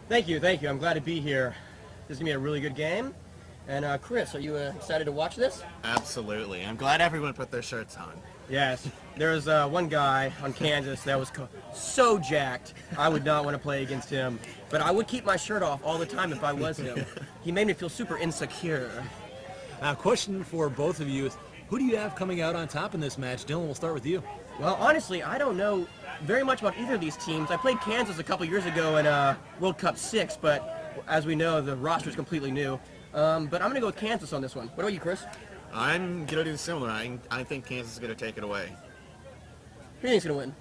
Thank you. I'm glad to be here. This is going to be a really good game. And Chris, are you excited to watch this? Absolutely. I'm glad everyone put their shirts on. Yes. There was one guy on Kansas that was so jacked, I would not want to play against him. But I would keep my shirt off all the time if I was him. He made me feel super insecure. Question for both of you is, who do you have coming out on top in this match? Dylan, we'll start with you. Well, honestly, I don't know very much about either of these teams. I played Kansas a couple years ago in World Cup 6, but as we know, the roster is completely new. But I'm going to go with Kansas on this one. What about you, Chris? I'm going to do similar. I think Kansas is going to take it away. Who do you think's going to win?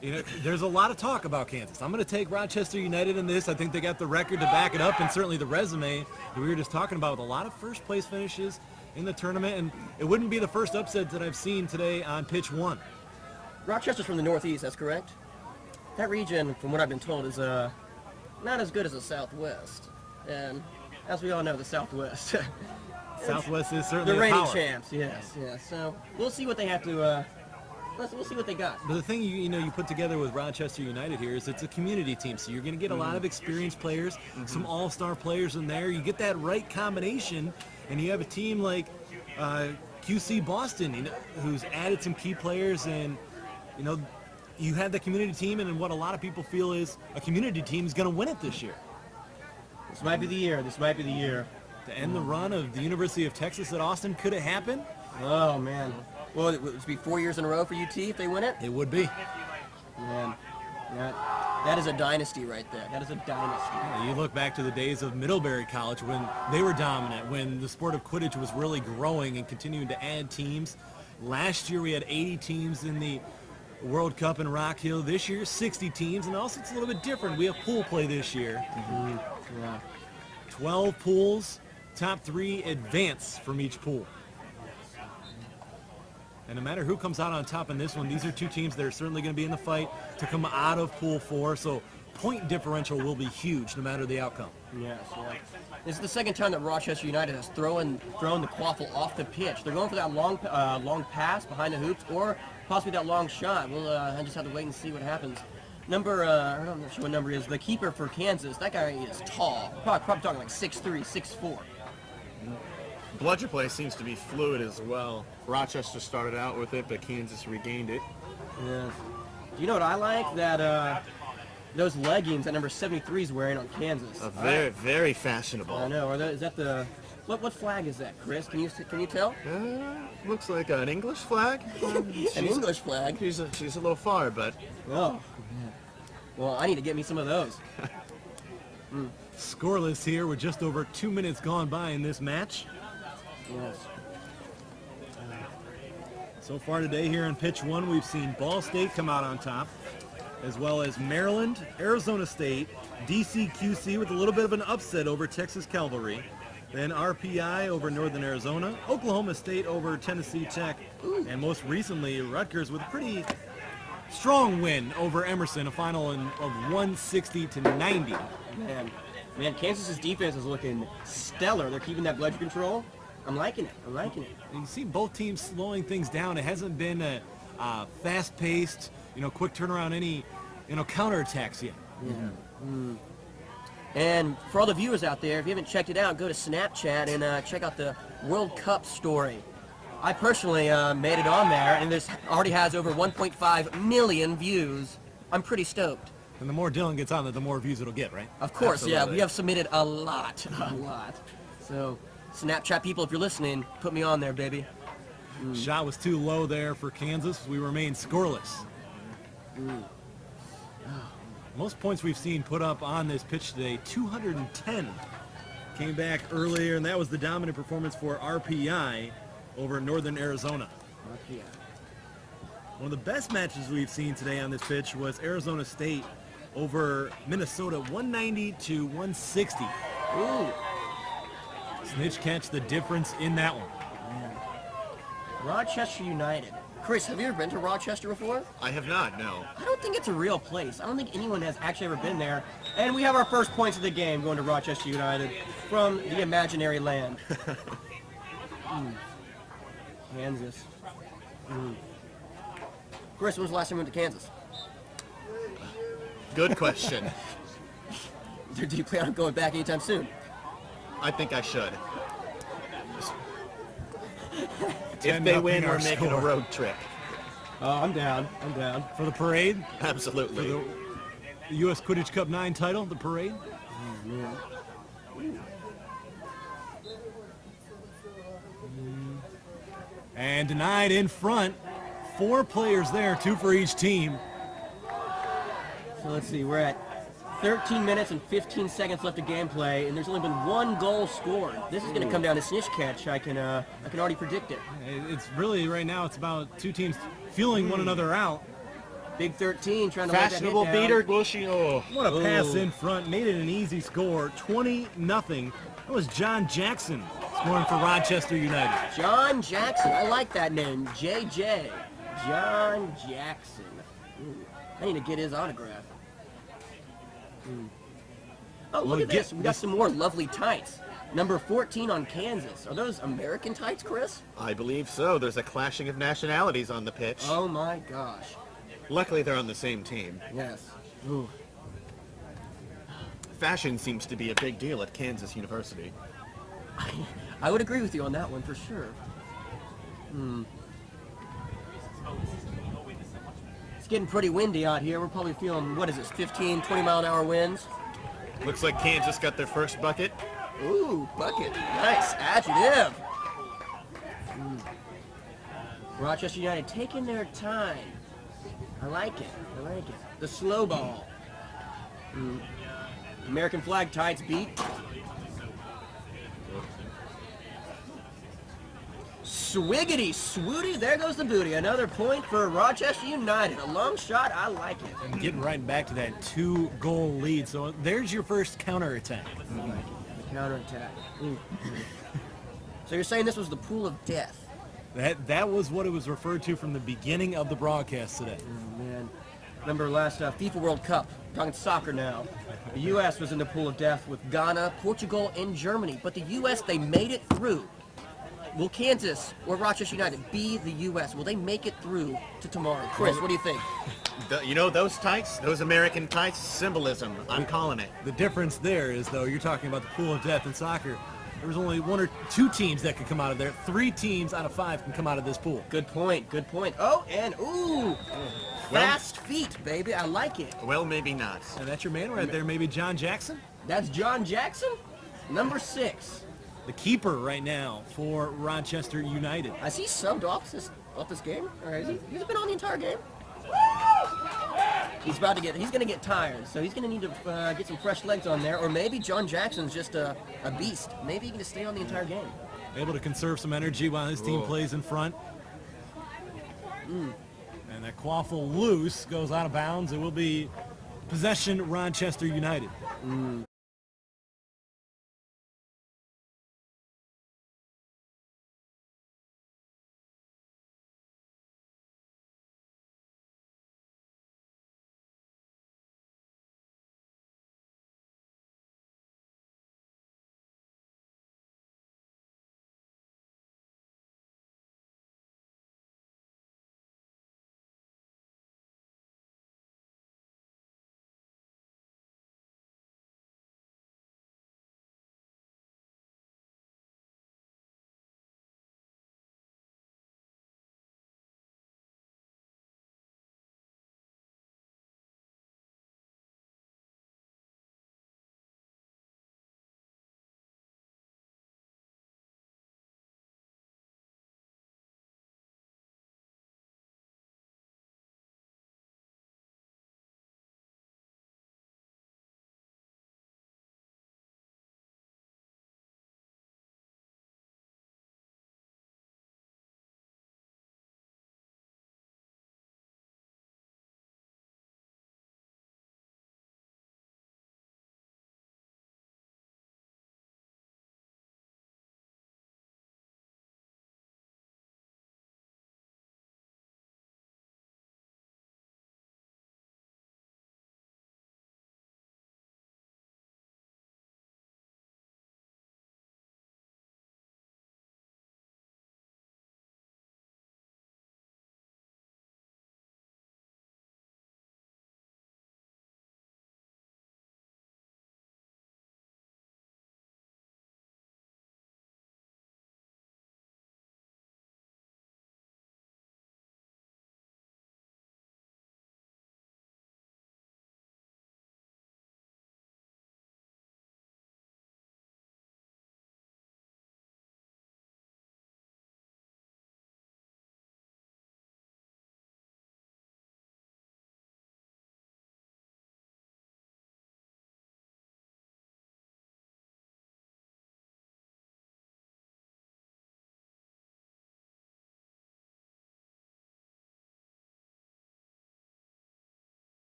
You know, there's a lot of talk about Kansas. I'm going to take Rochester United in this. I think they got the record to back it up, and certainly the resume that we were just talking about with a lot of first-place finishes in the tournament, and it wouldn't be the first upset that I've seen today on pitch one. Rochester's from the Northeast, that's correct? That region, from what I've been told, is not as good as the Southwest. And as we all know, the Southwest. Southwest is certainly the reigning power. champs, yes. So we'll see what they have to. We'll see what they got. But the thing you put together with Rochester United here is it's a community team, so you're going to get a lot of experienced players, some all-star players in there. You get that right combination, and you have a team like QC Boston, who's added some key players, and you have the community team, and what a lot of people feel is a community team is going to win it this year. This might be the year. To end the run of the University of Texas at Austin, could it happen? Oh, man. Well, it would be 4 years in a row for UT if they win it? It would be. Man, that is a dynasty right there. That is a dynasty. Yeah, you look back to the days of Middlebury College when they were dominant, when the sport of Quidditch was really growing and continuing to add teams. Last year we had 80 teams in the World Cup in Rock Hill. This year, 60 teams, and also it's a little bit different. We have pool play this year. 12 pools, top 3 advance from each pool. And no matter who comes out on top in this one, these are two teams that are certainly going to be in the fight to come out of Pool 4. So point differerential will be huge no matter the outcome. Yes. This is the second time that Rochester United has thrown the quaffle off the pitch. They're going for that long pass behind the hoops or possibly that long shot. We'll just have to wait and see what happens. I'm not sure what number it is. The keeper for Kansas, that guy is tall. Probably talking like 6'3", 6'4". Bludger play seems to be fluid as well. Rochester started out with it, but Kansas regained it. Yeah. Do you know what I like? That those leggings that number 73 is wearing on Kansas. Very fashionable. I know. Is that the what flag is that, Chris? Can you tell? Looks like an English flag. An English flag. She's a little far, but. Oh. Well, I need to get me some of those. Scoreless here with just over 2 minutes gone by in this match. Yes. So far today here in pitch one, we've seen Ball State come out on top, as well as Maryland, Arizona State, DCQC with a little bit of an upset over Texas Cavalry, then RPI over Northern Arizona, Oklahoma State over Tennessee Tech, and most recently Rutgers with a pretty strong win over Emerson, a final of 160-90. Man, Kansas's defense is looking stellar. They're keeping that bludger control. I'm liking it. You see both teams slowing things down. It hasn't been a fast-paced, quick turnaround, any, counterattacks yet. Yeah. And for all the viewers out there, if you haven't checked it out, go to Snapchat and check out the World Cup story. I personally made it on there, and this already has over 1.5 million views. I'm pretty stoked. And the more Dylan gets on it, the more views it'll get, right? Of course, Absolutely. Yeah. We have submitted a lot. So, Snapchat people, if you're listening, put me on there, baby. Shot was too low there for Kansas. We remain scoreless. Most points we've seen put up on this pitch today, 210. Came back earlier, and that was the dominant performance for RPI over Northern Arizona. One of the best matches we've seen today on this pitch was Arizona State over Minnesota, 190-160. Ooh. Snitch catch the difference in that one. Man. Rochester United. Chris, have you ever been to Rochester before? I have not, no. I don't think it's a real place. I don't think anyone has actually ever been there. And we have our first points of the game going to Rochester United from the imaginary land. Kansas. Chris, when was the last time you went to Kansas? Good question. Do you plan on going back anytime soon? I think I should. If 10-0 they win, our we're making a score. road trip. Oh, I'm down. I'm down. For the parade, for Absolutely. the U.S. Quidditch Cup 9 title, the parade. And denied in front. 4 players there, 2 for each team. So let's see, we're at 13 minutes and 15 seconds left of gameplay, and there's only been 1 goal scored. This is going to come down to snitch catch. I can already predict it. It's really, right now, it's about 2 teams feeling one another out. Big 13 trying to let that hit Fashionable down. beater, Glushy. Oh. What a pass in front, made it an easy score, 20-0. That was John Jackson scoring for Rochester United. John Jackson. I like that name. JJ. John Jackson. Ooh, I need to get his autograph. Oh, look Well, at this. We got some more lovely tights. Number 14 on Kansas. Are those American tights, Chris? I believe so. There's a clashing of nationalities on the pitch. Oh my gosh. Luckily, they're on the same team. Yes. Ooh. Fashion seems to be a big deal at Kansas University. I would agree with you on that one for sure. It's getting pretty windy out here. We're probably feeling, what is this, 15, 20 mile an hour winds? Looks like Kansas got their first bucket. Ooh, bucket. Nice. Adjective. Rochester United taking their time. I like it. I like it. The slow ball. American flag tights beat. Swiggity swooty. There goes the booty. Another point for Rochester United. A long shot. I like it. And getting right back to that 2-goal lead. So there's your first counterattack. The counterattack. Ooh. So you're saying this was the pool of death? That was what it was referred to from the beginning of the broadcast today. Oh, man. Remember last FIFA World Cup, talking soccer now. The U.S. was in the pool of death with Ghana, Portugal, and Germany. But the U.S., they made it through. Will Kansas or Rochester United be the U.S.? Will they make it through to tomorrow? Chris, what do you think? You know, those tights, those American tights, symbolism. I'm calling it. The difference there is, though, you're talking about the pool of death in soccer. There was only 1 or 2 teams that could come out of there. 3 teams out of 5 can come out of this pool. Good point, good point. Oh, and ooh, fast feet, baby. I like it. Well, maybe not. And that's your man right there, maybe John Jackson? That's John Jackson, number 6. The keeper right now for Rochester United. Has he subbed off this game? Or has he's been on the entire game? He's going to get tired, so he's going to need to get some fresh legs on there. Or maybe John Jackson's just a beast. Maybe he can just stay on the entire game. Able to conserve some energy while his team plays in front. And that quaffle loose goes out of bounds. It will be possession Rochester United.